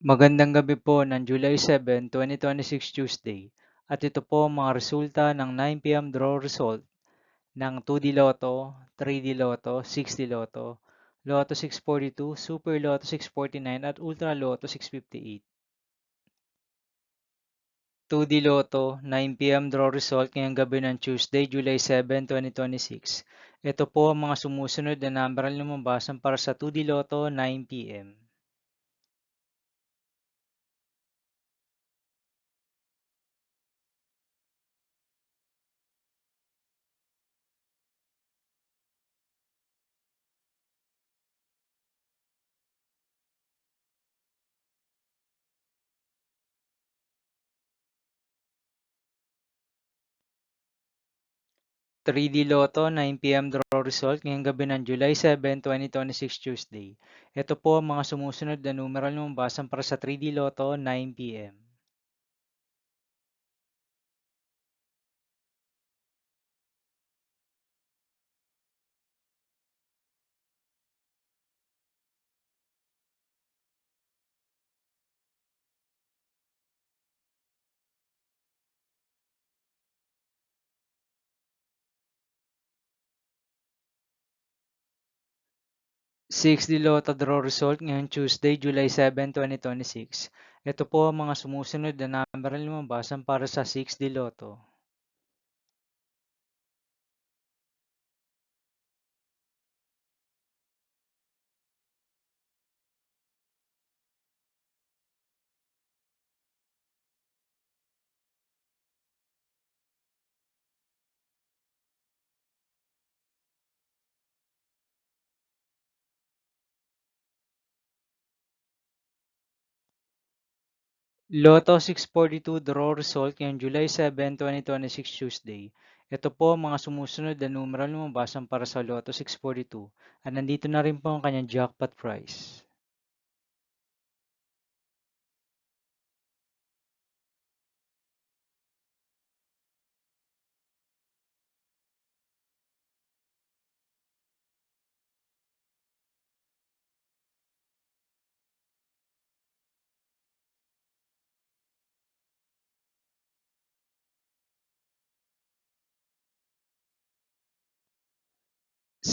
Magandang gabi po ng July 7, 2026 Tuesday. At ito po ang mga resulta ng 9 p.m. draw result ng 2D Lotto, 3D Lotto, 6D Lotto, Lotto 642, Super Lotto 649 at Ultra Lotto 658. 2D Lotto, 9 p.m. draw result ngayong gabi ng Tuesday, July 7, 2026. Ito po ang mga sumusunod na number na lumabasan para sa 2D Lotto 9 p.m. 3D Lotto 9 p.m. draw result ngayong gabi ng July 7, 2026 Tuesday. Ito po ang mga sumusunod na numeral na lumabas para sa 3D Lotto 9 p.m. 6D Lotto draw result ngayong Tuesday, July 7, 2026. Ito po ang mga sumusunod na number na lumabas para sa 6D Lotto. Lotto 642 draw result ngayong July 7, 2026 Tuesday. Ito po ang mga sumusunod na numeral na lumabas para sa Lotto 642 at nandito na rin po ang kanyang jackpot price.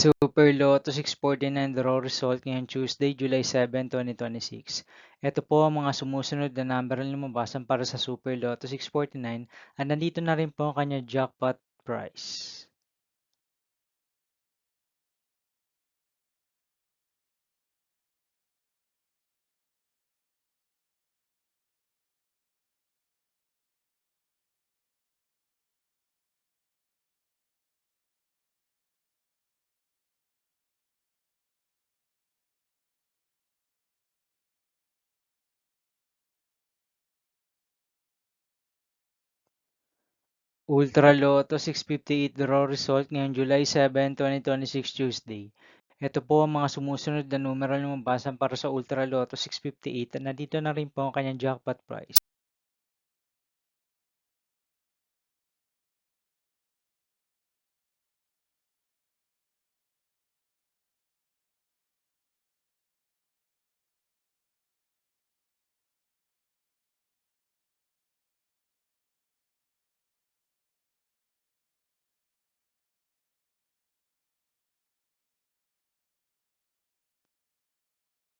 Super Lotto 649 draw result ngayong Tuesday, July 7, 2026. Ito po ang mga sumusunod na number na lumabasan para sa Super Lotto 649 at nandito na rin po ang kanyang jackpot price. Ultra Lotto 658 draw result ngayong July 7, 2026 Tuesday. Ito po ang mga sumusunod na numero na lumabasan para sa Ultra Lotto 658 at nandito na rin po ang kanyang jackpot price.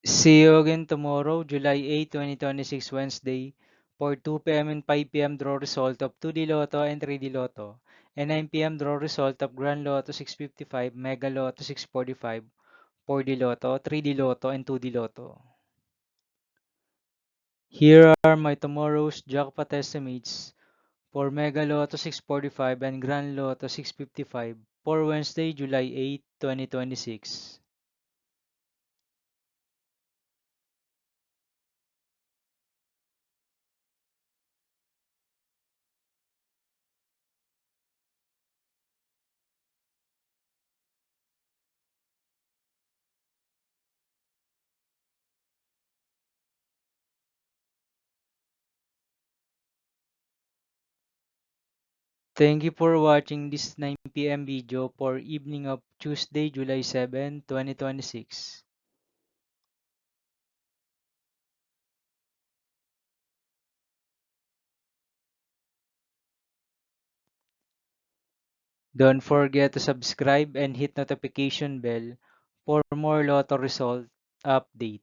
See you again tomorrow, July 8, 2026, Wednesday, for 2 p.m. and 5 p.m. draw result of 2D Lotto and 3D Lotto, and 9 p.m. draw result of Grand Lotto 655, Mega Lotto 645, 4D Lotto, 3D Lotto, and 2D Lotto. Here are my tomorrow's jackpot estimates for Mega Lotto 645 and Grand Lotto 655 for Wednesday, July 8, 2026. Thank you for watching this 9 p.m. video for evening of Tuesday, July 7, 2026. Don't forget to subscribe and hit notification bell for more Lotto result update.